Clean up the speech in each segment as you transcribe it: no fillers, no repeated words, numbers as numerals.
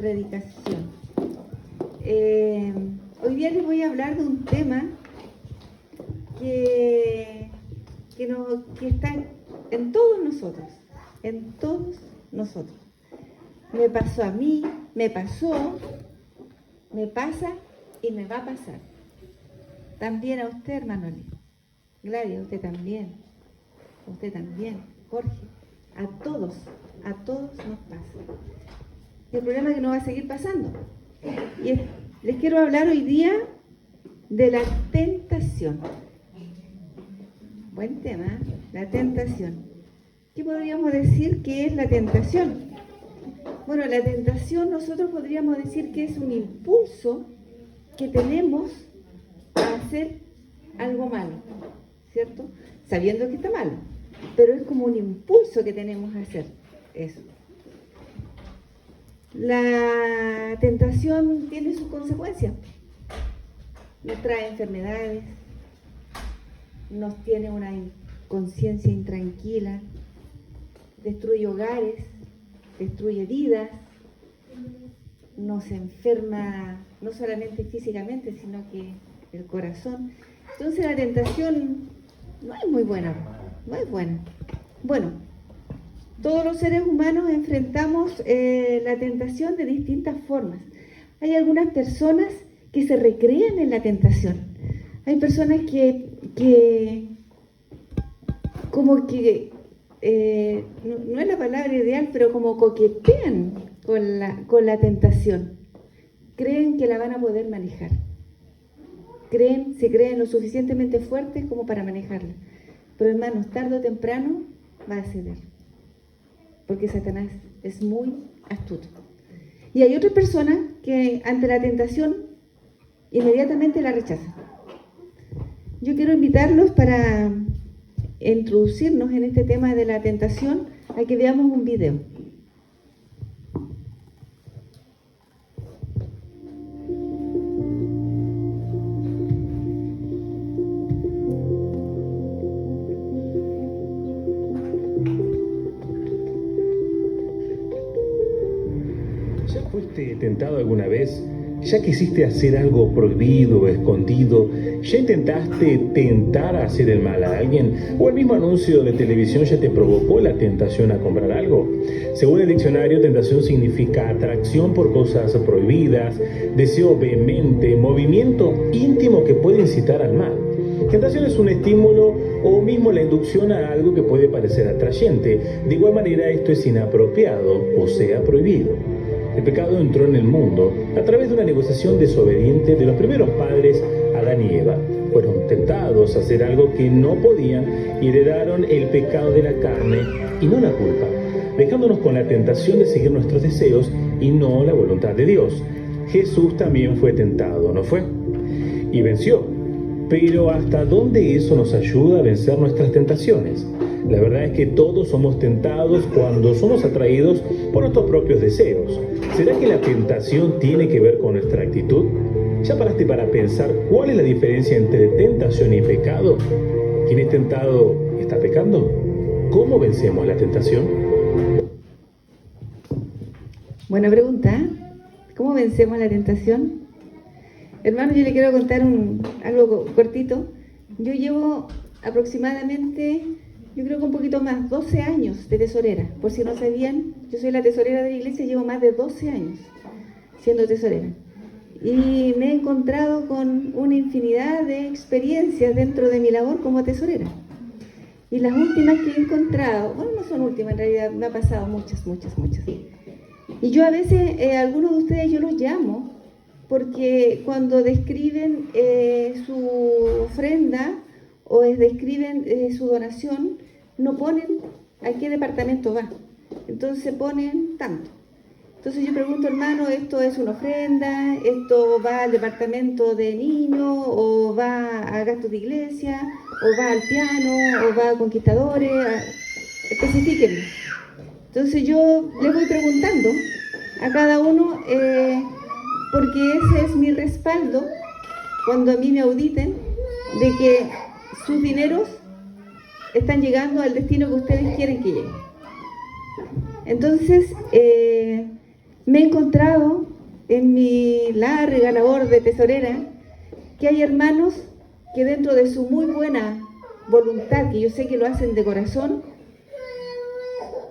Predicación. Hoy día les voy a hablar de un tema que está en todos nosotros, Me pasó a mí, me pasó, me pasa y me va a pasar. También a usted, hermano Gladys, a usted también, Jorge, a todos nos pasa. Y el problema es que nos va a seguir pasando. Y les quiero hablar hoy día de la tentación. Buen tema, ¿eh? La tentación. ¿Qué podríamos decir que es la tentación? Bueno, la tentación nosotros podríamos decir que es un impulso que tenemos a hacer algo malo, ¿cierto? Sabiendo que está malo, pero es como un impulso que tenemos a hacer eso. La tentación tiene sus consecuencias. Nos trae enfermedades, nos tiene una conciencia intranquila, destruye hogares, destruye vidas, nos enferma no solamente físicamente, sino que el corazón. Entonces la tentación no es muy buena, no es buena. Bueno, todos los seres humanos enfrentamos la tentación de distintas formas. Hay algunas personas que se recrean en la tentación. Hay personas que como que, no es la palabra ideal, pero como coquetean con la tentación. Creen que la van a poder manejar. Se creen lo suficientemente fuertes como para manejarla. Pero hermanos, tarde o temprano va a ceder. Porque Satanás es muy astuto. Y hay otras personas que ante la tentación inmediatamente la rechazan. Yo quiero invitarlos para introducirnos en este tema de la tentación a que veamos un video. ¿Ya fuiste tentado alguna vez? ¿Ya quisiste hacer algo prohibido o escondido? ¿Ya intentaste tentar a hacer el mal a alguien? ¿O el mismo anuncio de televisión ya te provocó la tentación a comprar algo? Según el diccionario, tentación significa atracción por cosas prohibidas, deseo vehemente, movimiento íntimo que puede incitar al mal. Tentación es un estímulo o mismo la inducción a algo que puede parecer atrayente. De igual manera, esto es inapropiado o sea prohibido. El pecado entró en el mundo a través de una negociación desobediente de los primeros padres, Adán y Eva. Fueron tentados a hacer algo que no podían y heredaron el pecado de la carne y no la culpa, dejándonos con la tentación de seguir nuestros deseos y no la voluntad de Dios. Jesús también fue tentado, ¿no fue? Y venció. Pero ¿hasta dónde eso nos ayuda a vencer nuestras tentaciones? La verdad es que todos somos tentados cuando somos atraídos por nuestros propios deseos. ¿Será que la tentación tiene que ver con nuestra actitud? ¿Ya paraste para pensar cuál es la diferencia entre tentación y pecado? ¿Quién es tentado está pecando? ¿Cómo vencemos la tentación? Buena pregunta, ¿eh? ¿Cómo vencemos la tentación? Hermano, yo le quiero contar algo cortito. Yo llevo aproximadamente, yo creo que un poquito más, 12 años de tesorera. Por si no sabían, yo soy la tesorera de la iglesia y llevo más de 12 años siendo tesorera. Y me he encontrado con una infinidad de experiencias dentro de mi labor como tesorera. Y las últimas que he encontrado, bueno, no son últimas, en realidad me ha pasado muchas. Y yo a veces, algunos de ustedes yo los llamo, porque cuando describen su ofrenda o describen su donación, no ponen a qué departamento va. Entonces ponen tanto. Entonces yo pregunto, hermano, ¿esto es una ofrenda? ¿Esto va al departamento de niños? ¿O va a gastos de iglesia? ¿O va al piano? ¿O va a conquistadores? Especifíquenme. Entonces yo les voy preguntando a cada uno, porque ese es mi respaldo cuando a mí me auditen, de que sus dineros están llegando al destino que ustedes quieren que llegue. Entonces, Me he encontrado en mi larga labor de tesorera que hay hermanos que dentro de su muy buena voluntad, que yo sé que lo hacen de corazón,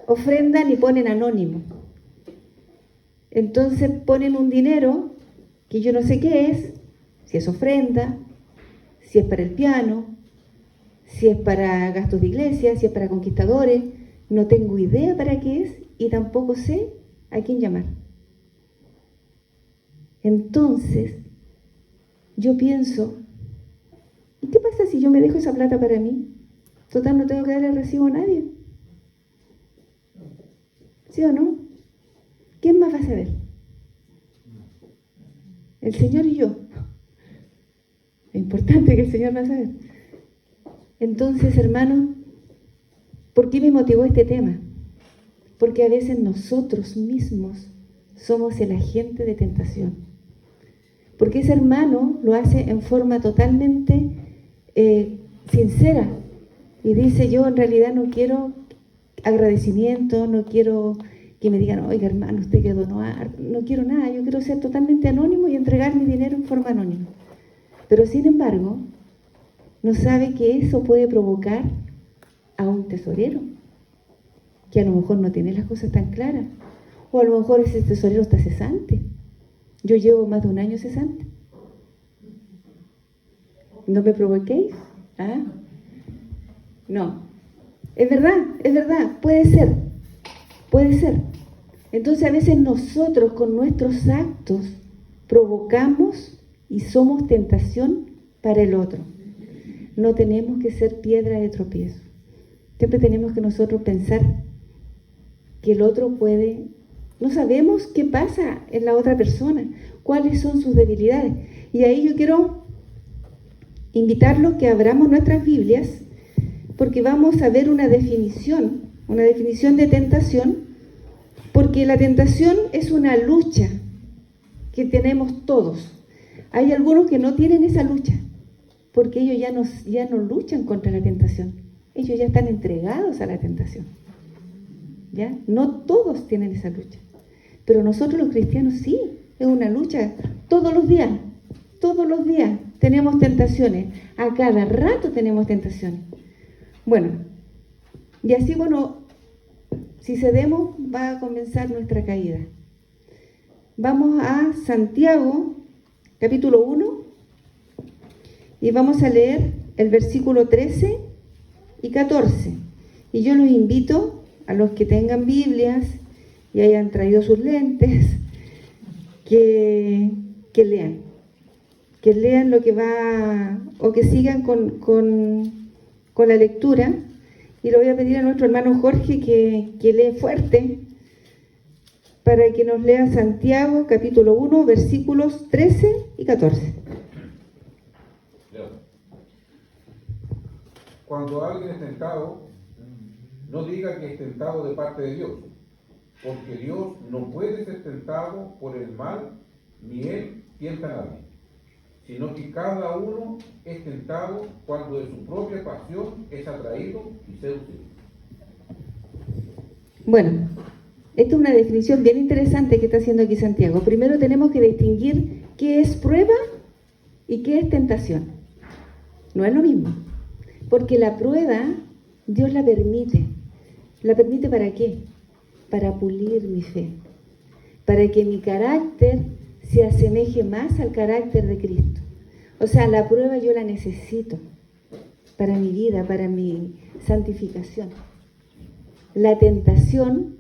ofrendan y ponen anónimo. Entonces ponen un dinero que yo no sé qué es, si es ofrenda, si es para el piano, si es para gastos de iglesia, si es para conquistadores, no tengo idea para qué es y tampoco sé a quién llamar. Entonces, yo pienso, ¿y qué pasa si yo me dejo esa plata para mí? Total, no tengo que darle recibo a nadie. ¿Sí o no? ¿Quién más va a saber? El Señor y yo. Es importante que el Señor va a saber. Entonces, hermanos, ¿por qué me motivó este tema? Porque a veces nosotros mismos somos el agente de tentación. Porque ese hermano lo hace en forma totalmente sincera y dice, yo en realidad no quiero agradecimiento, no quiero que me digan, oiga hermano, usted que donó, no quiero nada, yo quiero ser totalmente anónimo y entregar mi dinero en forma anónima. Pero sin embargo, no sabe que eso puede provocar a un tesorero, que a lo mejor no tiene las cosas tan claras, o a lo mejor ese tesorero está cesante. Yo llevo más de un año cesante. ¿No me provoquéis? ¿Ah? No. Es verdad, puede ser. Entonces a veces nosotros con nuestros actos provocamos y somos tentación para el otro. No tenemos que ser piedra de tropiezo. Siempre tenemos que nosotros pensar que el otro puede... No sabemos qué pasa en la otra persona, cuáles son sus debilidades. Y ahí yo quiero invitarlos que abramos nuestras Biblias, porque vamos a ver una definición de tentación, porque la tentación es una lucha que tenemos todos. Hay algunos que no tienen esa lucha, porque ellos ya no luchan contra la tentación. Ellos ya están entregados a la tentación. ¿Ya? No todos tienen esa lucha. Pero nosotros los cristianos sí, es una lucha todos los días tenemos tentaciones, a cada rato tenemos tentaciones. Bueno, y así si cedemos va a comenzar nuestra caída. Vamos a Santiago, capítulo 1, y vamos a leer el versículo 13 y 14. Y yo los invito a los que tengan Biblias y hayan traído sus lentes, que lean lo que va, o que sigan con la lectura. Y le voy a pedir a nuestro hermano Jorge que lee fuerte, para que nos lea Santiago, capítulo 1, versículos 13 y 14. Cuando alguien es tentado, no diga que es tentado de parte de Dios, porque Dios no puede ser tentado por el mal, ni Él tienta a nadie, sino que cada uno es tentado cuando de su propia pasión es atraído y seducido. Bueno, esta es una definición bien interesante que está haciendo aquí Santiago. Primero tenemos que distinguir qué es prueba y qué es tentación. No es lo mismo, porque la prueba Dios la permite. ¿La permite para qué? Para pulir mi fe, para que mi carácter se asemeje más al carácter de Cristo. O sea, la prueba yo la necesito para mi vida, para mi santificación. La tentación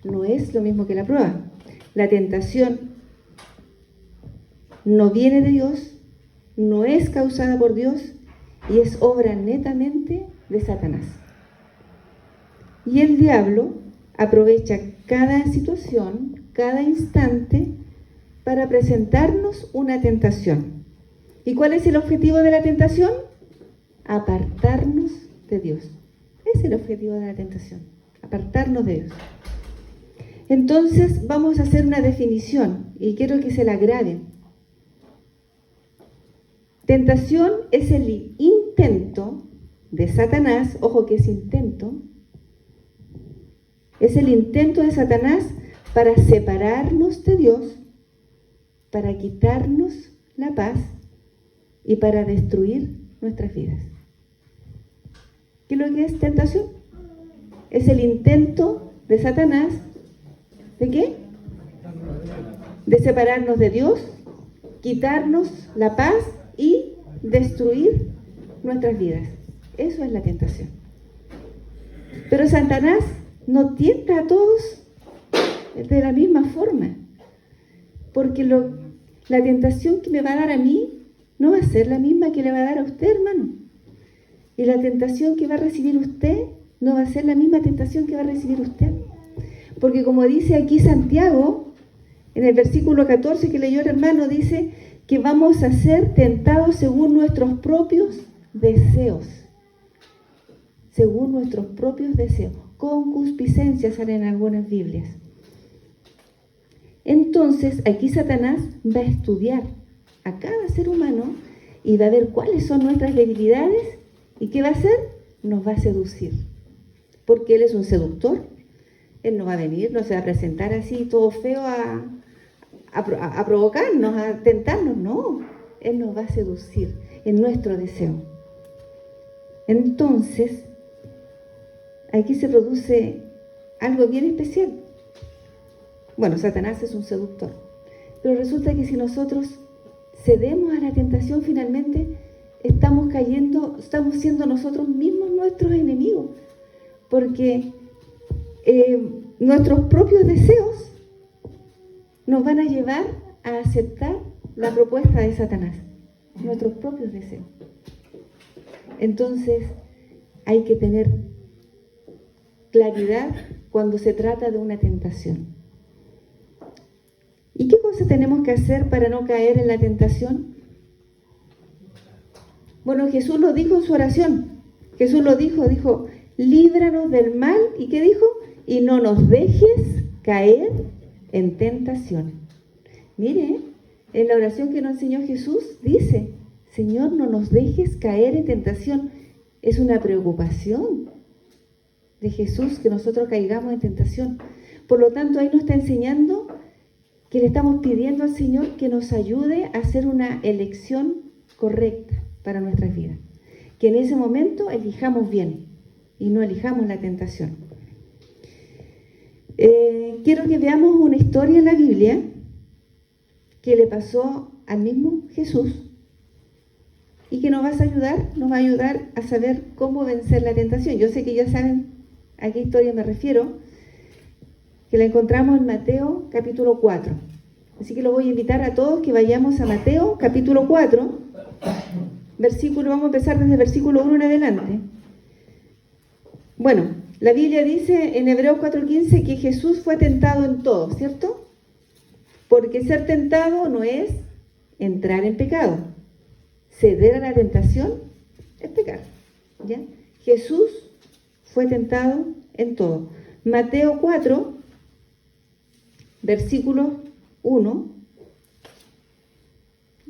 no es lo mismo que la prueba. La tentación no viene de Dios, no es causada por Dios y es obra netamente de Satanás. Y el diablo aprovecha cada situación, cada instante, para presentarnos una tentación. ¿Y cuál es el objetivo de la tentación? Apartarnos de Dios. Ese es el objetivo de la tentación, apartarnos de Dios. Entonces vamos a hacer una definición y quiero que se la graben. Tentación es el intento de Satanás, ojo que es intento, es el intento de Satanás para separarnos de Dios, para quitarnos la paz y para destruir nuestras vidas. ¿Qué es lo que es tentación? Es el intento de Satanás, ¿de qué? De separarnos de Dios, quitarnos la paz y destruir nuestras vidas. Eso es la tentación. Pero Satanás no tienta a todos de la misma forma, porque la tentación que me va a dar a mí no va a ser la misma que le va a dar a usted, hermano. Y la tentación que va a recibir usted no va a ser la misma tentación que va a recibir usted. Porque como dice aquí Santiago, en el versículo 14 que leyó el hermano, dice que vamos a ser tentados según nuestros propios deseos. Según nuestros propios deseos. Concupiscencia sale en algunas Biblias. Entonces, aquí Satanás va a estudiar a cada ser humano y va a ver cuáles son nuestras debilidades y ¿qué va a hacer? Nos va a seducir. Porque él es un seductor. Él no va a venir, no se va a presentar así todo feo a provocarnos, a tentarnos. No, él nos va a seducir en nuestro deseo. Entonces, aquí se produce algo bien especial. Bueno, Satanás es un seductor. Pero resulta que si nosotros cedemos a la tentación, finalmente estamos siendo nosotros mismos nuestros enemigos. Porque nuestros propios deseos nos van a llevar a aceptar la propuesta de Satanás. Nuestros propios deseos. Entonces, hay que tener claridad cuando se trata de una tentación. ¿Y qué cosas tenemos que hacer para no caer en la tentación? Bueno, Jesús lo dijo en su oración. Jesús lo dijo, líbranos del mal. ¿Y qué dijo? Y no nos dejes caer en tentación. Mire, en la oración que nos enseñó Jesús, dice, Señor, no nos dejes caer en tentación. Es una preocupación de Jesús que nosotros caigamos en tentación. Por lo tanto, ahí nos está enseñando que le estamos pidiendo al Señor que nos ayude a hacer una elección correcta para nuestras vidas. Que en ese momento elijamos bien y no elijamos la tentación. Quiero que veamos una historia en la Biblia que le pasó al mismo Jesús y que nos va a ayudar a saber cómo vencer la tentación. Yo sé que ya saben a qué historia me refiero, que la encontramos en Mateo capítulo 4. Así que los voy a invitar a todos que vayamos a Mateo capítulo 4, vamos a empezar desde el versículo 1 en adelante. Bueno, la Biblia dice en Hebreos 4:15 que Jesús fue tentado en todo, ¿cierto? Porque ser tentado no es entrar en pecado. Ceder a la tentación es pecar, ¿ya? Jesús fue tentado en todo. Mateo 4, versículo 1,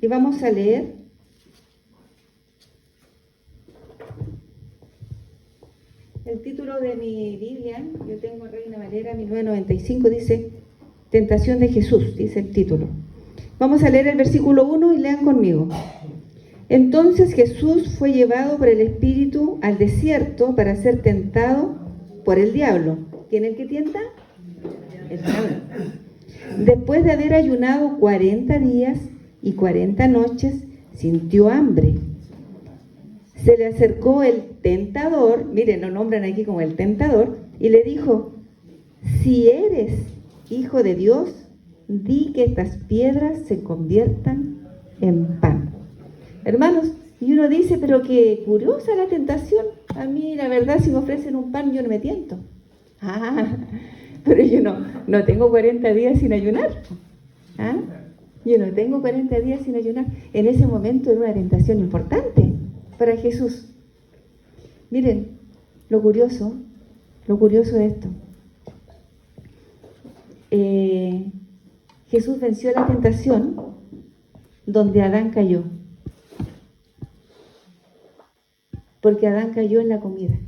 y vamos a leer el título de mi Biblia. Yo tengo Reina Valera 1995, dice Tentación de Jesús, dice el título. Vamos a leer el versículo 1 y lean conmigo. Entonces Jesús fue llevado por el Espíritu al desierto para ser tentado por el diablo. ¿Quién es el que tienta? El diablo. Después de haber ayunado 40 días y 40 noches, sintió hambre. Se le acercó el tentador, miren, lo nombran aquí como el tentador, y le dijo, si eres hijo de Dios, di que estas piedras se conviertan en pan. Hermanos, y uno dice, pero qué curiosa la tentación. A mí, la verdad, si me ofrecen un pan, yo no me tiento. Pero yo no tengo 40 días sin ayunar. Yo no tengo 40 días sin ayunar. En ese momento era una tentación importante para Jesús. Miren, lo curioso de esto. Jesús venció la tentación donde Adán cayó. Porque Adán cayó en la comida,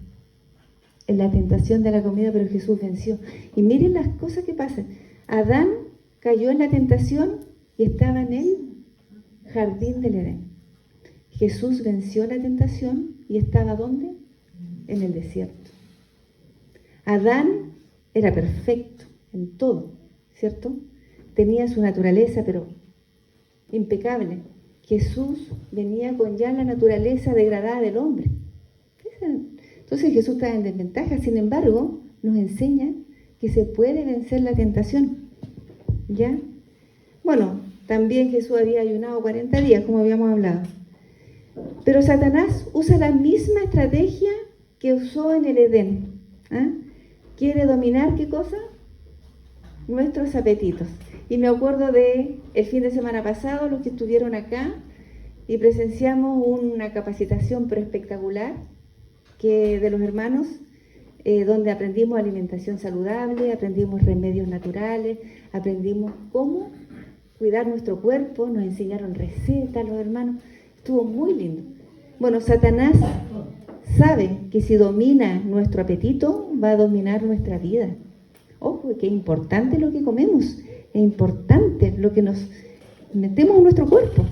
en la tentación de la comida, pero Jesús venció. Y miren las cosas que pasan. Adán cayó en la tentación y estaba en el jardín del Edén. Jesús venció la tentación y estaba ¿dónde? En el desierto. Adán era perfecto en todo, ¿cierto? Tenía su naturaleza, pero impecable. Jesús venía con ya la naturaleza degradada del hombre. Entonces Jesús estaba en desventaja. Sin embargo, nos enseña que se puede vencer la tentación. ¿Ya? Bueno, también Jesús había ayunado 40 días, como habíamos hablado. Pero Satanás usa la misma estrategia que usó en el Edén. ¿Ah? Quiere dominar, ¿qué cosa? Nuestros apetitos. Y me acuerdo de el fin de semana pasado, los que estuvieron acá, y presenciamos una capacitación pero espectacular que de los hermanos, donde aprendimos alimentación saludable, aprendimos remedios naturales, aprendimos cómo cuidar nuestro cuerpo, nos enseñaron recetas los hermanos, estuvo muy lindo. Bueno, Satanás sabe que si domina nuestro apetito, va a dominar nuestra vida. Ojo, que es importante lo que comemos, es importante lo que nos metemos en nuestro cuerpo,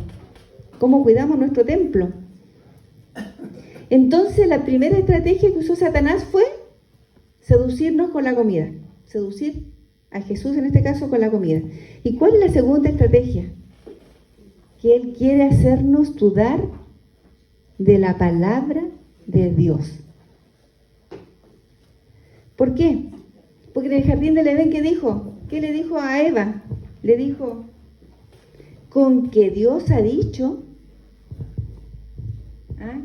cómo cuidamos nuestro templo. Entonces, la primera estrategia que usó Satanás fue seducirnos con la comida, seducir a Jesús en este caso con la comida. ¿Y cuál es la segunda estrategia? Que él quiere hacernos dudar de la palabra de Dios. ¿Por qué? Porque en el jardín del Edén, ¿qué dijo? ¿Qué le dijo a Eva? Le dijo, con que Dios ha dicho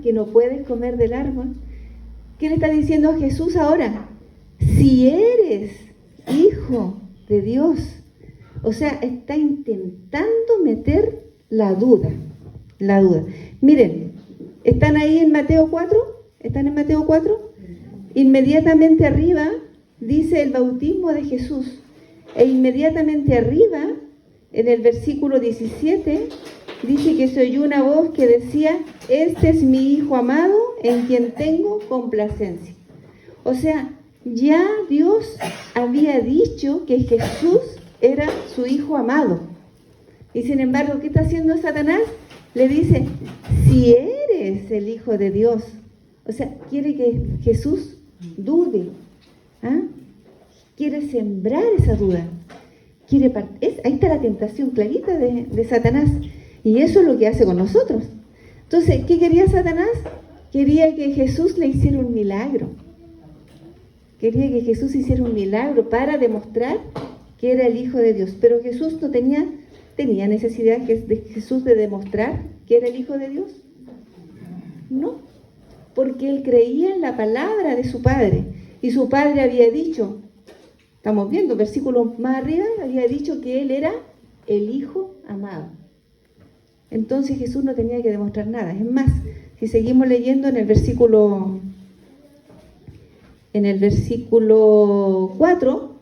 que no puedes comer del árbol. ¿Qué le está diciendo a Jesús ahora? Si eres hijo de Dios. O sea, está intentando meter la duda. La duda. Miren, ¿están ahí en Mateo 4? ¿Están en Mateo 4? Inmediatamente arriba dice el bautismo de Jesús. E inmediatamente arriba, en el versículo 17, dice que se oyó una voz que decía, este es mi Hijo amado, en quien tengo complacencia. O sea, ya Dios había dicho que Jesús era su Hijo amado. Y sin embargo, ¿qué está haciendo Satanás? Le dice, si eres el Hijo de Dios. O sea, quiere que Jesús dude. Quiere sembrar esa duda. Ahí está la tentación clarita de Satanás. Y eso es lo que hace con nosotros. Entonces, ¿qué quería Satanás? Quería que Jesús le hiciera un milagro. Quería que Jesús hiciera un milagro para demostrar que era el Hijo de Dios. Pero Jesús no tenía necesidad de Jesús de demostrar que era el Hijo de Dios. No, porque él creía en la palabra de su Padre. Y su Padre había dicho, estamos viendo, versículo más arriba, había dicho que él era el Hijo amado. Entonces Jesús no tenía que demostrar nada. Es más, si seguimos leyendo en el versículo 4,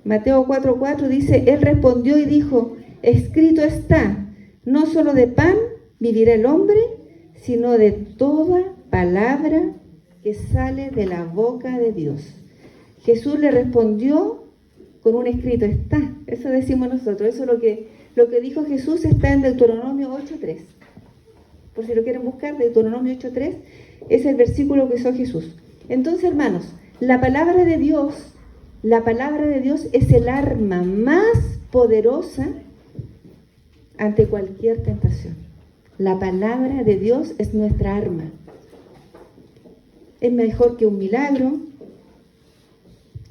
Mateo 4:4 dice, él respondió y dijo, escrito está, no solo de pan vivirá el hombre, sino de toda palabra que sale de la boca de Dios. Jesús le respondió con un escrito está. Eso decimos nosotros. Eso es lo que dijo Jesús está en Deuteronomio 8:3. Por si lo quieren buscar, Deuteronomio 8:3 es el versículo que usó Jesús. Entonces, hermanos, la palabra de Dios es el arma más poderosa ante cualquier tentación. La palabra de Dios es nuestra arma. Es mejor que un milagro.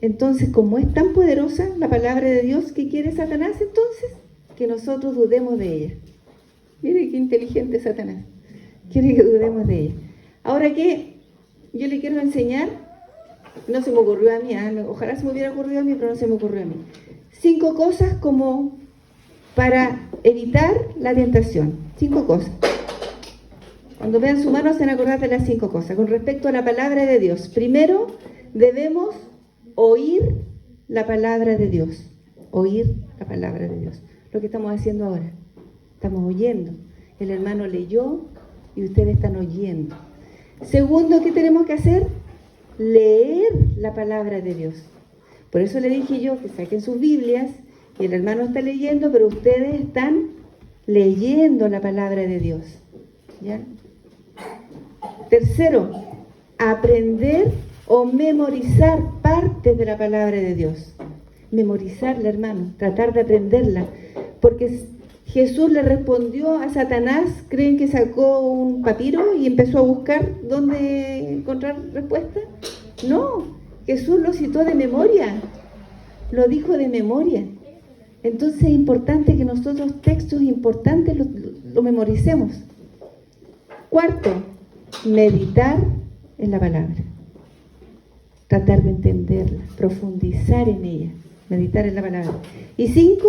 Entonces, como es tan poderosa la palabra de Dios, ¿qué quiere Satanás entonces? Que nosotros dudemos de ella. Mire qué inteligente Satanás. Quiere que dudemos de ella. Ahora que yo le quiero enseñar, no se me ocurrió a mí, ojalá se me hubiera ocurrido a mí, pero no se me ocurrió a mí. 5 cosas como para evitar la tentación. 5 cosas. Cuando vean su mano se van a acordar de las 5 cosas. Con respecto a la palabra de Dios. Primero, debemos oír la palabra de Dios. Oír la palabra de Dios. Lo que estamos haciendo ahora. Estamos oyendo. El hermano leyó y ustedes están oyendo. Segundo, ¿qué tenemos que hacer? Leer la palabra de Dios. Por eso le dije yo que saquen sus Biblias Y el hermano está leyendo, pero ustedes están leyendo la palabra de Dios. ¿Ya? Tercero, aprender o memorizar partes de la palabra de Dios. Memorizarla, hermano, tratar de aprenderla. Porque Jesús le respondió a Satanás, ¿creen que sacó un papiro y empezó a buscar dónde encontrar respuesta? No, Jesús lo citó de memoria, lo dijo de memoria. Entonces es importante que nosotros textos importantes lo memoricemos. Cuarto, meditar en la palabra. Tratar de entenderla, profundizar en ella, meditar en la palabra. Y 5,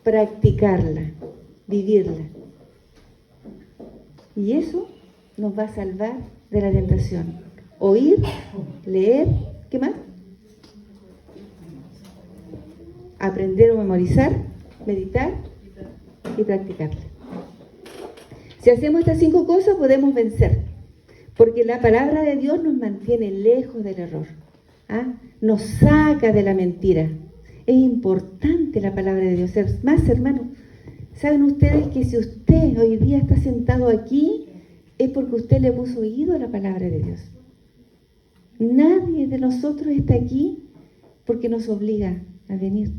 practicarla, vivirla. Y eso nos va a salvar de la tentación. Oír, leer, ¿qué más? Aprender o memorizar, meditar y practicarla. Si hacemos estas 5 cosas podemos vencer, porque la palabra de Dios nos mantiene lejos del error, nos saca de la mentira. Es importante la palabra de Dios. Más, hermanos, ¿saben ustedes que si usted hoy día está sentado aquí es porque usted le puso oído a la palabra de Dios? Nadie de nosotros está aquí porque nos obliga a venir.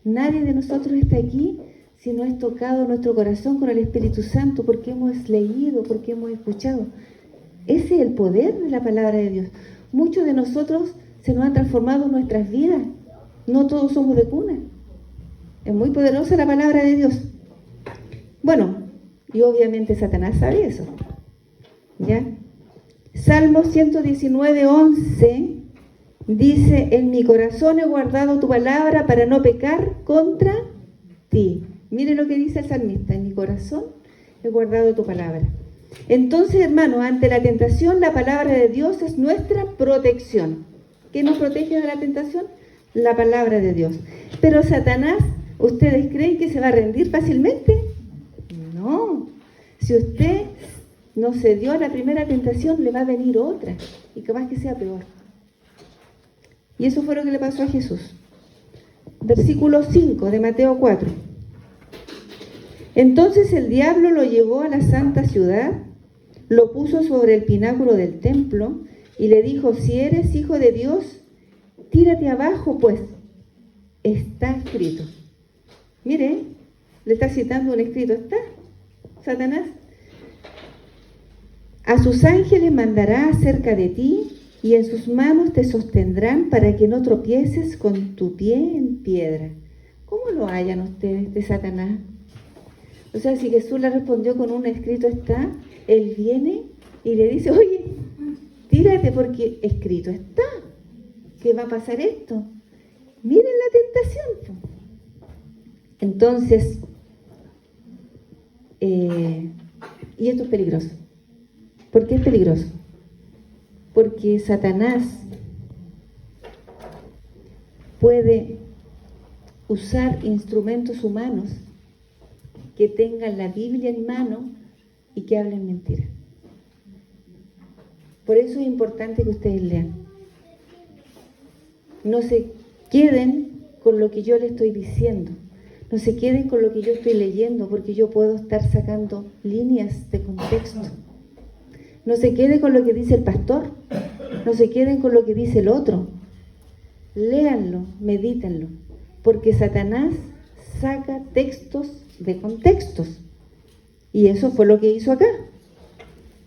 Nadie de nosotros está aquí si no es tocado nuestro corazón con el Espíritu Santo, porque hemos leído, porque hemos escuchado. Ese es el poder de la palabra de Dios. Muchos de nosotros se nos han transformado nuestras vidas. No todos somos de cuna. Es muy poderosa la palabra de Dios. Bueno, y obviamente Satanás sabe eso. ¿Ya? Salmo 119:11 dice: en mi corazón he guardado tu palabra para no pecar contra ti. Mire lo que dice el salmista: en mi corazón he guardado tu palabra. Entonces, hermanos, ante la tentación, la palabra de Dios es nuestra protección. ¿Qué nos protege de la tentación? La palabra de Dios. Pero Satanás, ¿ustedes creen que se va a rendir fácilmente? No. Si usted no cedió a la primera tentación, le va a venir otra, y capaz que sea peor. Y eso fue lo que le pasó a Jesús. Versículo 5 de Mateo 4. Entonces el diablo lo llevó a la santa ciudad, lo puso sobre el pináculo del templo y le dijo: si eres hijo de Dios, tírate abajo, pues está escrito. Mire, le está citando un escrito. Está Satanás: a sus ángeles mandará acerca de ti y en sus manos te sostendrán para que no tropieces con tu pie en piedra. ¿Cómo lo hallan ustedes de Satanás? O sea, si Jesús le respondió con un escrito está, él viene y le dice: oye, tírate porque escrito está. ¿Qué va a pasar esto? Miren la tentación. Entonces, y esto es peligroso. ¿Por qué es peligroso? Porque Satanás puede usar instrumentos humanos que tengan la Biblia en mano y que hablen mentira. Por eso es importante que ustedes lean. No se queden con lo que yo les estoy diciendo. No se queden con lo que yo estoy leyendo, porque yo puedo estar sacando líneas de contexto. No se queden con lo que dice el pastor. No se queden con lo que dice el otro. Léanlo, medítenlo. Porque Satanás saca textos de contextos. Y eso fue lo que hizo acá.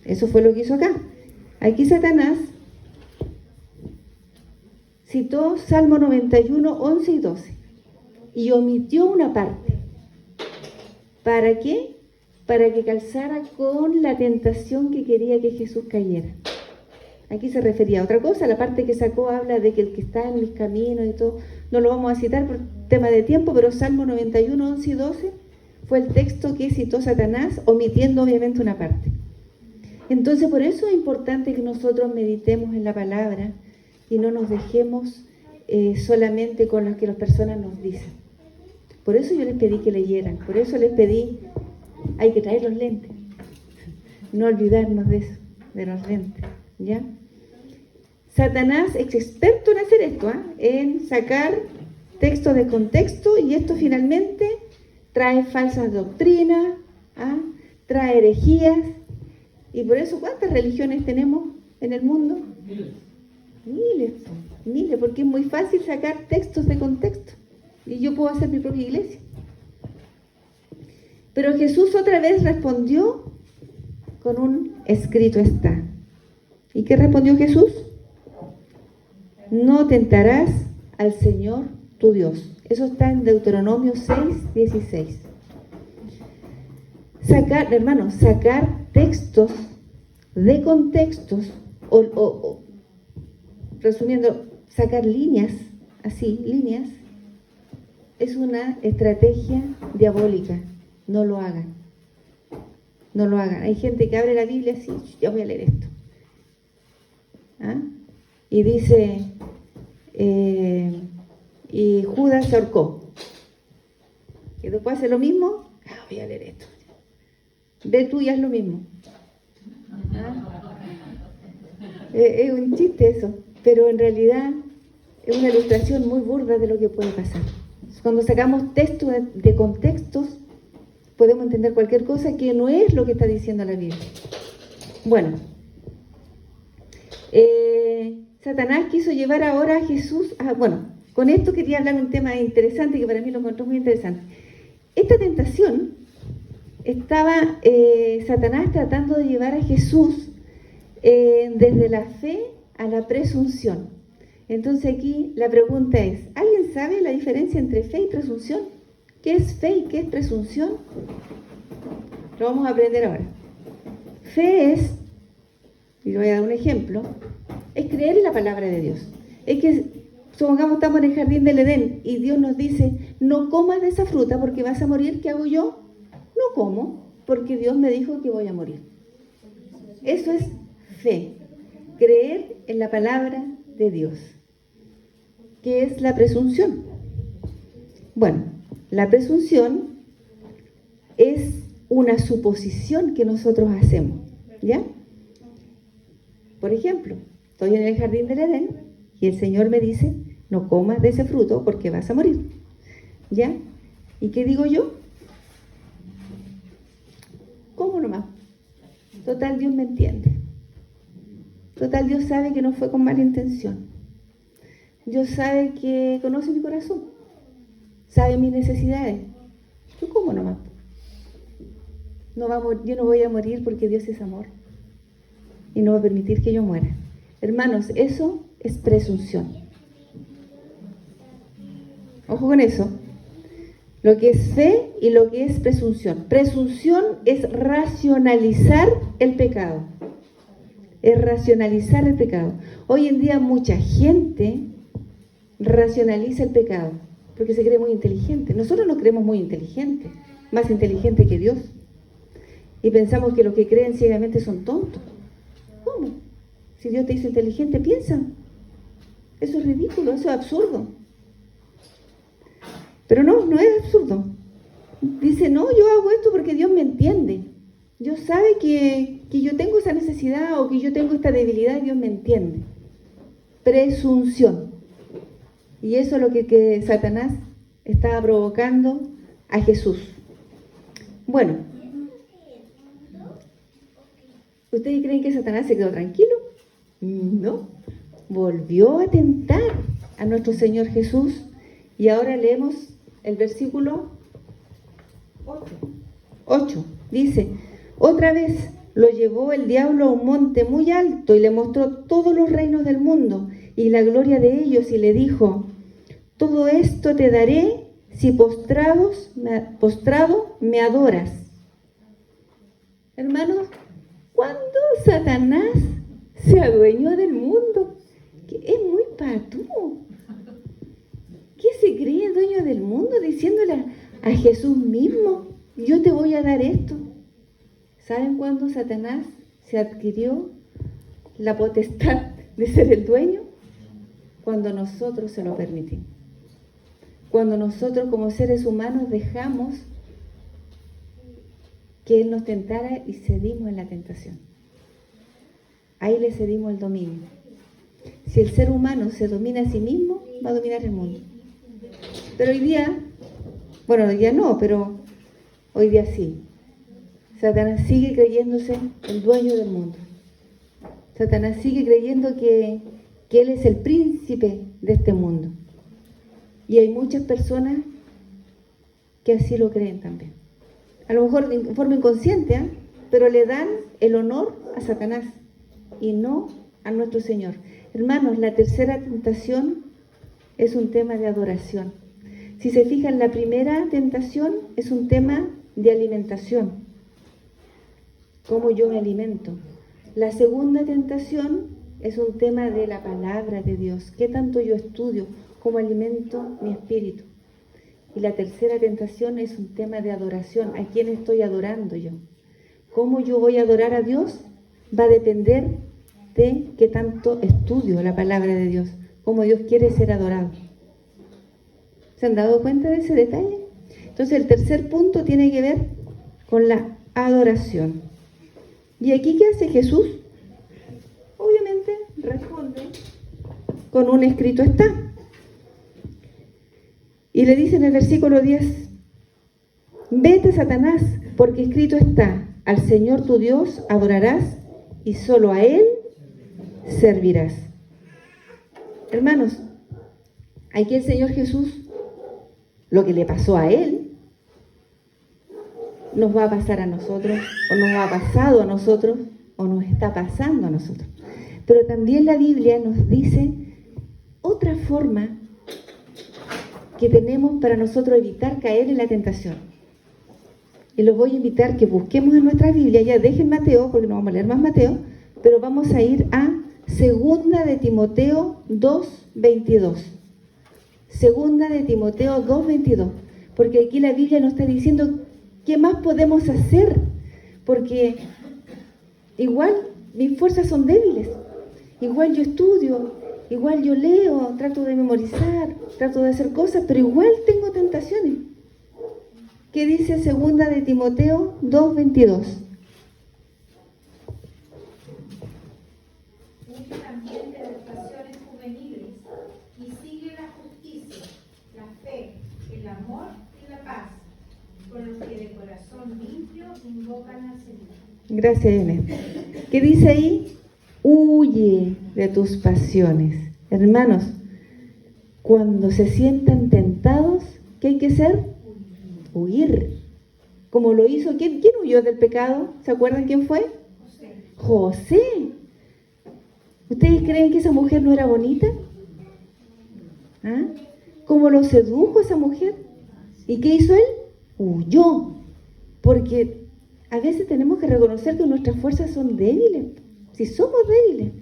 Eso fue lo que hizo acá. Aquí Satanás citó Salmo 91, 11 y 12 y omitió una parte. ¿Para qué? Para que calzara con la tentación que quería que Jesús cayera. Aquí se refería a otra cosa. La parte que sacó habla de que el que está en mis caminos y todo. No lo vamos a citar por tema de tiempo, pero Salmo 91, 11 y 12 fue el texto que citó Satanás, omitiendo obviamente una parte. Entonces, por eso es importante que nosotros meditemos en la palabra y no nos dejemos solamente con lo que las personas nos dicen. Por eso yo les pedí que leyeran, por eso les pedí, hay que traer los lentes, no olvidarnos de eso, de los lentes, ¿ya? Satanás es experto en hacer esto, en sacar textos de contexto, y esto finalmente trae falsas doctrinas, trae herejías, y por eso ¿cuántas religiones tenemos en el mundo? Miles, porque es muy fácil sacar textos de contexto, y yo puedo hacer mi propia iglesia. Pero Jesús otra vez respondió con un escrito está. ¿Y qué respondió Jesús? No tentarás al Señor tu Dios. Eso está en Deuteronomio 6:16. Sacar textos de contextos, o resumiendo, sacar líneas, es una estrategia diabólica. No lo hagan. Hay gente que abre la Biblia así, ya voy a leer esto. Y dice, y Judas se ahorcó. Y después hace lo mismo, voy a leer esto. Ve tú y haz lo mismo. Es un chiste eso, pero en realidad es una ilustración muy burda de lo que puede pasar. Cuando sacamos textos de contextos, podemos entender cualquier cosa que no es lo que está diciendo la Biblia. Bueno, Satanás quiso llevar ahora a Jesús con esto quería hablar un tema interesante que para mí lo encontré muy interesante. Esta tentación estaba Satanás tratando de llevar a Jesús desde la fe a la presunción. Entonces aquí la pregunta es, ¿alguien sabe la diferencia entre fe y presunción? ¿Qué es fe y qué es presunción? Lo vamos a aprender ahora. Fe es, y le voy a dar un ejemplo, es creer en la palabra de Dios. Es que, supongamos, estamos en el jardín del Edén y Dios nos dice, no comas de esa fruta porque vas a morir. ¿Qué hago yo? No como, porque Dios me dijo que voy a morir. Eso es fe, creer en la palabra de Dios. ¿Qué es la presunción? Bueno, la presunción es una suposición que nosotros hacemos, ¿ya? Por ejemplo, estoy en el jardín del Edén y el Señor me dice, no comas de ese fruto porque vas a morir, ¿ya? ¿Y qué digo yo? ¿Cómo nomás? Total, Dios me entiende. Total, Dios sabe que no fue con mala intención. Dios sabe que conoce mi corazón. Sabe mis necesidades. ¿Yo cómo nomás? Yo no voy a morir porque Dios es amor. Y no va a permitir que yo muera. Hermanos, eso es presunción. Ojo con eso. Lo que es fe y lo que es presunción. Presunción es racionalizar el pecado. Es racionalizar el pecado. Hoy en día mucha gente racionaliza el pecado porque se cree muy inteligente. Nosotros nos creemos muy inteligentes, más inteligentes que Dios. Y pensamos que los que creen ciegamente son tontos. ¿Cómo? Si Dios te hizo inteligente, piensa. Eso es ridículo, eso es absurdo. Pero no es absurdo. Dice, no, yo hago esto porque Dios me entiende. Dios sabe que yo tengo esa necesidad o que yo tengo esta debilidad, Dios me entiende. Presunción. Y eso es lo que Satanás estaba provocando a Jesús. Bueno, ¿ustedes creen que Satanás se quedó tranquilo? No. Volvió a tentar a nuestro Señor Jesús. Y ahora leemos el versículo 8. Dice, otra vez lo llevó el diablo a un monte muy alto y le mostró todos los reinos del mundo y la gloria de ellos y le dijo, todo esto te daré si postrado me adoras. Hermanos, ¿cuándo Satanás se adueñó del mundo? Que es muy patúo. ¿Qué se cree dueño del mundo diciéndole a Jesús mismo, yo te voy a dar esto? ¿Saben cuándo Satanás se adquirió la potestad de ser el dueño? Cuando nosotros se lo permitimos. Cuando nosotros como seres humanos dejamos que Él nos tentara y cedimos en la tentación. Ahí le cedimos el dominio. Si el ser humano se domina a sí mismo, va a dominar el mundo. Pero hoy día, bueno, hoy día no, pero hoy día sí. Satanás sigue creyéndose el dueño del mundo. Satanás sigue creyendo que él es el príncipe de este mundo. Y hay muchas personas que así lo creen también. A lo mejor en forma inconsciente, ¿eh? Pero le dan el honor a Satanás y no a nuestro Señor. Hermanos, la tercera tentación es un tema de adoración. Si se fijan, la primera tentación es un tema de alimentación. ¿Cómo yo me alimento? La segunda tentación es un tema de la palabra de Dios. ¿Qué tanto yo estudio? ¿Cómo alimento mi espíritu? Y la tercera tentación es un tema de adoración. ¿A quién estoy adorando yo? ¿Cómo yo voy a adorar a Dios? Va a depender de qué tanto estudio la palabra de Dios. Cómo Dios quiere ser adorado. ¿Se han dado cuenta de ese detalle? Entonces el tercer punto tiene que ver con la adoración. ¿Y aquí qué hace Jesús? Obviamente responde con un escrito está. Y le dice en el versículo 10, vete, Satanás, porque escrito está, al Señor tu Dios adorarás y solo a Él servirás. Hermanos, aquí el Señor Jesús, lo que le pasó a Él, nos va a pasar a nosotros, o nos ha pasado a nosotros, o nos está pasando a nosotros. Pero también la Biblia nos dice otra forma que tenemos para nosotros evitar caer en la tentación. Y los voy a invitar que busquemos en nuestra Biblia, ya dejen Mateo, porque no vamos a leer más Mateo, pero vamos a ir a Segunda de Timoteo 2:22. Segunda de Timoteo 2:22. Porque aquí la Biblia nos está diciendo qué más podemos hacer, porque igual mis fuerzas son débiles, igual yo estudio, igual yo leo, trato de memorizar, trato de hacer cosas, pero igual tengo tentaciones. ¿Qué dice Segunda de Timoteo 2:22? Huye también de las pasiones juveniles y sigue la justicia, la fe, el amor y la paz, con los que de corazón limpio invocan al Señor. Gracias, Inés. ¿Qué dice ahí? Huye de tus pasiones. Hermanos, cuando se sientan tentados, ¿qué hay que hacer? Huir. Como lo hizo, ¿quién huyó del pecado? ¿Se acuerdan quién fue? José. ¿Ustedes creen que esa mujer no era bonita? ¿Ah? ¿Cómo lo sedujo esa mujer? ¿Y qué hizo él? Huyó. Porque a veces tenemos que reconocer que nuestras fuerzas son débiles. Si somos débiles.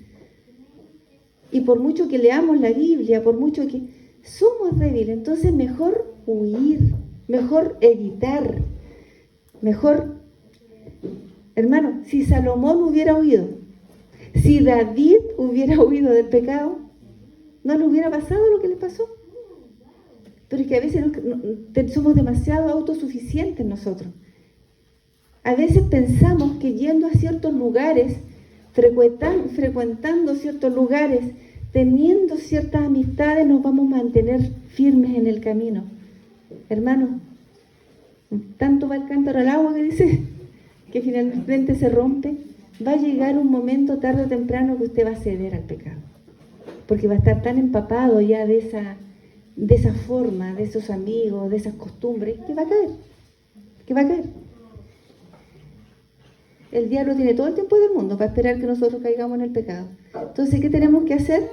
Y por mucho que leamos la Biblia, por mucho que somos débiles, entonces mejor huir, mejor evitar, mejor, hermano, si Salomón hubiera huido, si David hubiera huido del pecado, no le hubiera pasado lo que le pasó. Pero es que a veces somos demasiado autosuficientes nosotros. A veces pensamos que yendo a ciertos lugares, frecuentando ciertos lugares, teniendo ciertas amistades, nos vamos a mantener firmes en el camino. Hermano, tanto va el cántaro al agua que dice que finalmente se rompe. Va a llegar un momento tarde o temprano que usted va a ceder al pecado, porque va a estar tan empapado ya de esa forma, de esos amigos, de esas costumbres, que va a caer. El diablo tiene todo el tiempo del mundo para esperar que nosotros caigamos en el pecado. Entonces, ¿qué tenemos que hacer?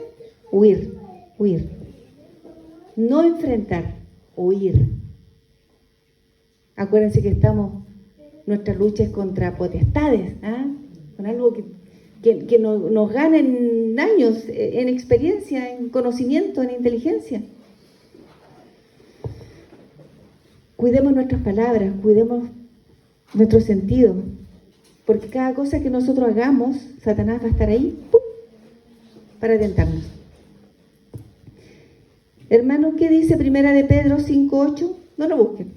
Huir. No enfrentar, huir. Acuérdense que nuestra lucha es contra potestades, con algo que nos gana en años, en experiencia, en conocimiento, en inteligencia. Cuidemos nuestras palabras, cuidemos nuestro sentido, porque cada cosa que nosotros hagamos, Satanás va a estar ahí, ¡pum!, para tentarnos. Hermanos, ¿qué dice Primera de Pedro 5:8? No lo busquen,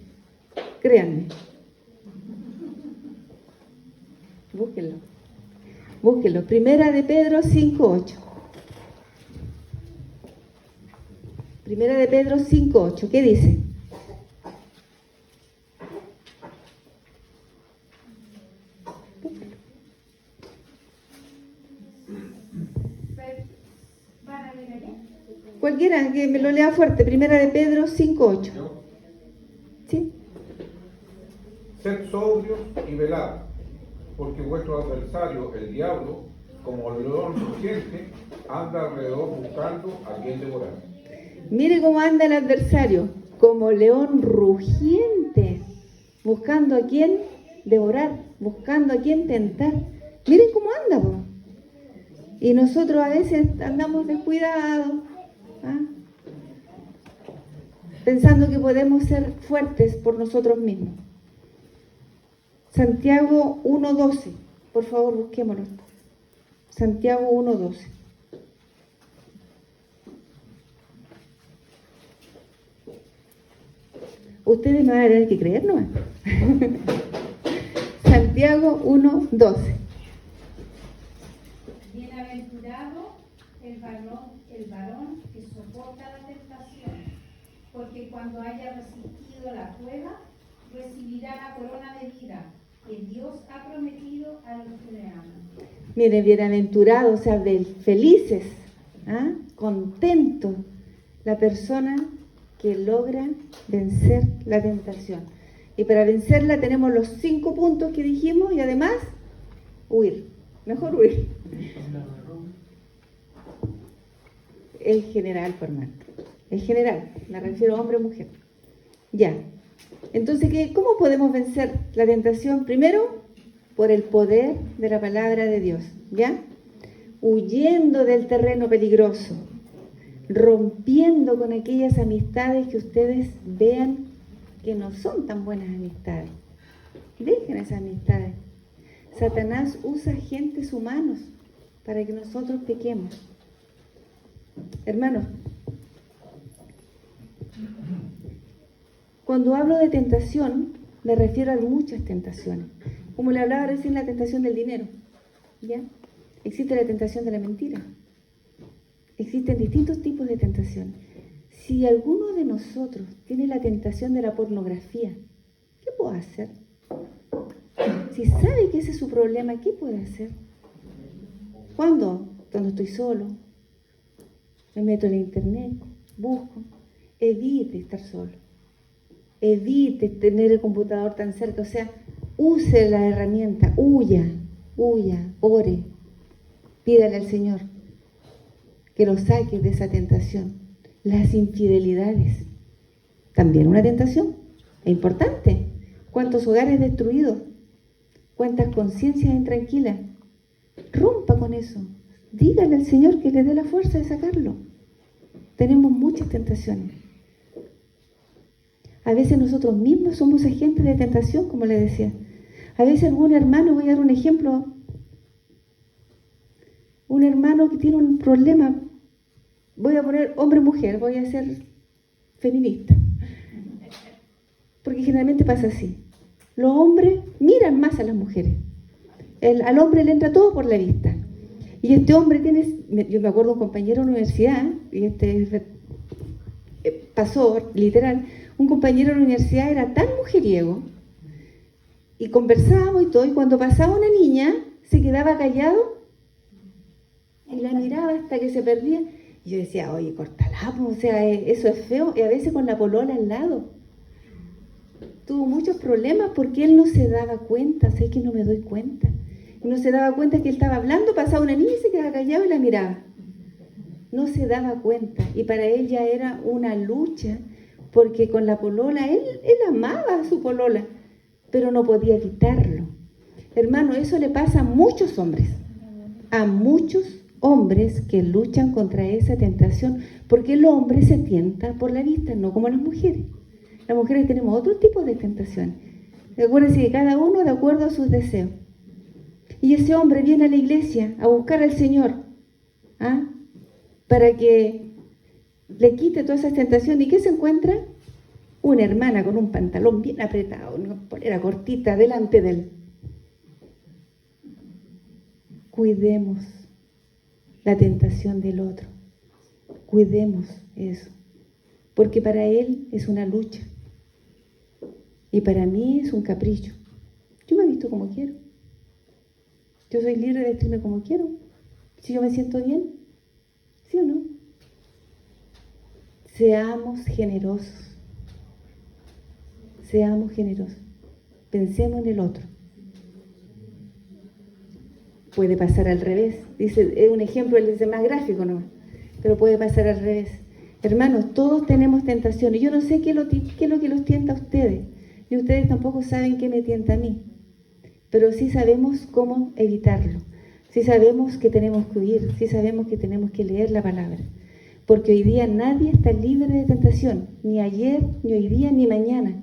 créanme. Búsquenlo. Primera de Pedro 5:8. Primera de Pedro 5:8. ¿Qué dice? Cualquiera que me lo lea fuerte. Primera de Pedro 5:8. ¿Yo? ¿Sí? Sed sobrios y velad, porque vuestro adversario, el diablo, como león rugiente, anda alrededor buscando a quien devorar. Mire cómo anda el adversario, como león rugiente, buscando a quien devorar, buscando a quien tentar. Miren cómo anda, po. Y nosotros a veces andamos descuidados, ¿ah? Pensando que podemos ser fuertes por nosotros mismos. Santiago 1:12, por favor busquémoslo. Santiago 1:12. Ustedes me van a tener que creer, ¿no? Santiago 1:12. Bienaventurado el varón que soporta la tentación, porque cuando haya resistido la prueba, recibirá la corona de vida que Dios ha prometido a los que le aman. Miren, bienaventurados, o sea, felices, ¿ah? Contentos, la persona que logra vencer la tentación. Y para vencerla tenemos los 5 puntos que dijimos y además huir. Mejor huir. El general, por hermano. El general, me refiero a hombre o mujer. Ya. Entonces, ¿cómo podemos vencer la tentación? Primero, por el poder de la palabra de Dios, ¿ya? Huyendo del terreno peligroso, rompiendo con aquellas amistades que ustedes vean que no son tan buenas amistades. Dejen esas amistades. Satanás usa agentes humanos para que nosotros pequemos. Hermanos, cuando hablo de tentación, me refiero a muchas tentaciones. Como le hablaba recién, la tentación del dinero, ¿ya? Existe la tentación de la mentira. Existen distintos tipos de tentación. Si alguno de nosotros tiene la tentación de la pornografía, ¿qué puedo hacer? Si sabe que ese es su problema, ¿qué puede hacer? ¿Cuándo? Cuando estoy solo, me meto en la internet, busco. Evite estar solo. Evite tener el computador tan cerca. O sea, use la herramienta, huya, ore, pídale al Señor que lo saque de esa tentación. Las infidelidades, también una tentación, es importante. ¿Cuántos hogares destruidos? ¿Cuántas conciencias intranquilas? Rompa con eso. Dígale al Señor que le dé la fuerza de sacarlo. Tenemos muchas tentaciones. A veces nosotros mismos somos agentes de tentación, como le decía. A veces algún hermano, voy a dar un ejemplo, un hermano que tiene un problema, voy a poner hombre-mujer, voy a ser feminista, porque generalmente pasa así. Los hombres miran más a las mujeres. Al hombre le entra todo por la vista. Y este hombre yo me acuerdo de un compañero de universidad, y pasó, literal, un compañero de la universidad era tan mujeriego, y conversábamos y todo, y cuando pasaba una niña, se quedaba callado, y la miraba hasta que se perdía. Y yo decía, oye, córtala, o sea, eso es feo, y a veces con la polola al lado. Tuvo muchos problemas porque él no se daba cuenta, sé que no me doy cuenta. Y no se daba cuenta que él estaba hablando, pasaba una niña y se quedaba callado y la miraba. No se daba cuenta, y para él ya era una lucha, porque con la polola, él amaba a su polola, pero no podía evitarlo. Hermano, eso le pasa a muchos hombres que luchan contra esa tentación, porque el hombre se tienta por la vista, no como las mujeres. Las mujeres tenemos otro tipo de tentación. Acuérdense que cada uno de acuerdo a sus deseos. Y ese hombre viene a la iglesia a buscar al Señor, ¿ah? Para que le quite todas esas tentaciones. ¿Y qué se encuentra? Una hermana con un pantalón bien apretado, una polera cortita delante de él. Cuidemos la tentación del otro. Cuidemos eso. Porque para él es una lucha. Y para mí es un capricho. Yo me he visto como quiero. Yo soy libre de vestirme como quiero. Si yo me siento bien, ¿sí o no? Seamos generosos. Seamos generosos. Pensemos en el otro. Puede pasar al revés. Dice, es un ejemplo, él dice más gráfico, ¿no? Pero puede pasar al revés. Hermanos, todos tenemos tentaciones. Yo no sé qué es lo que los tienta a ustedes. Y ustedes tampoco saben qué me tienta a mí. Pero sí sabemos cómo evitarlo. Sí sabemos que tenemos que huir. Sí sabemos que tenemos que leer la palabra. Porque hoy día nadie está libre de tentación. Ni ayer, ni hoy día, ni mañana.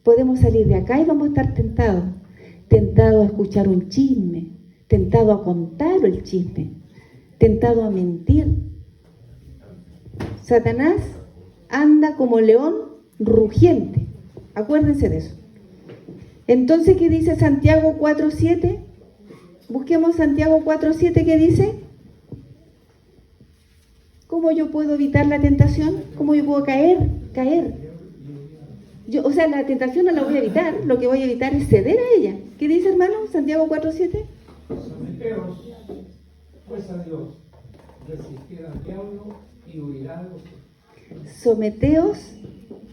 Podemos salir de acá y vamos a estar tentados. Tentados a escuchar un chisme. Tentados a contar el chisme. Tentados a mentir. Satanás anda como león rugiente. Acuérdense de eso. Entonces, ¿qué dice Santiago 4:7? Busquemos Santiago 4:7, ¿qué dice? ¿Cómo yo puedo evitar la tentación? ¿Cómo yo puedo caer? O sea, la tentación no la voy a evitar. Lo que voy a evitar es ceder a ella. ¿Qué dice, hermano? Santiago 4:7. Someteos, pues, a Dios. Resistid al diablo y huirá de vosotros. Someteos.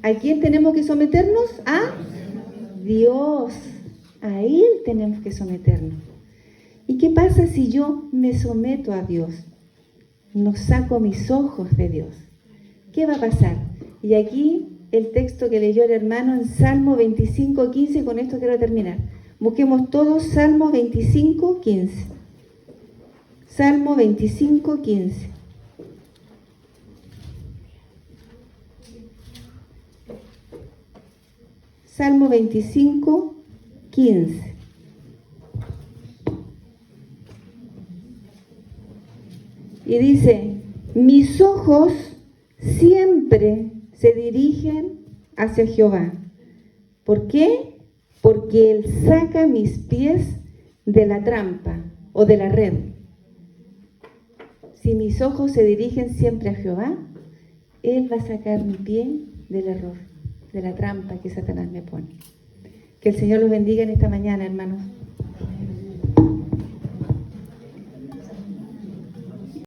¿A quién tenemos que someternos? A Dios. A Él tenemos que someternos. ¿Y qué pasa si yo me someto a Dios? No saco mis ojos de Dios. ¿Qué va a pasar? Y aquí el texto que leyó el hermano en Salmo 25:15, con esto quiero terminar. Busquemos todos Salmo 25:15. Salmo 25:15. Salmo 25:15. Y dice, mis ojos siempre se dirigen hacia Jehová. ¿Por qué? Porque Él saca mis pies de la trampa o de la red. Si mis ojos se dirigen siempre a Jehová, Él va a sacar mi pie del error, de la trampa que Satanás me pone. Que el Señor los bendiga en esta mañana, hermanos.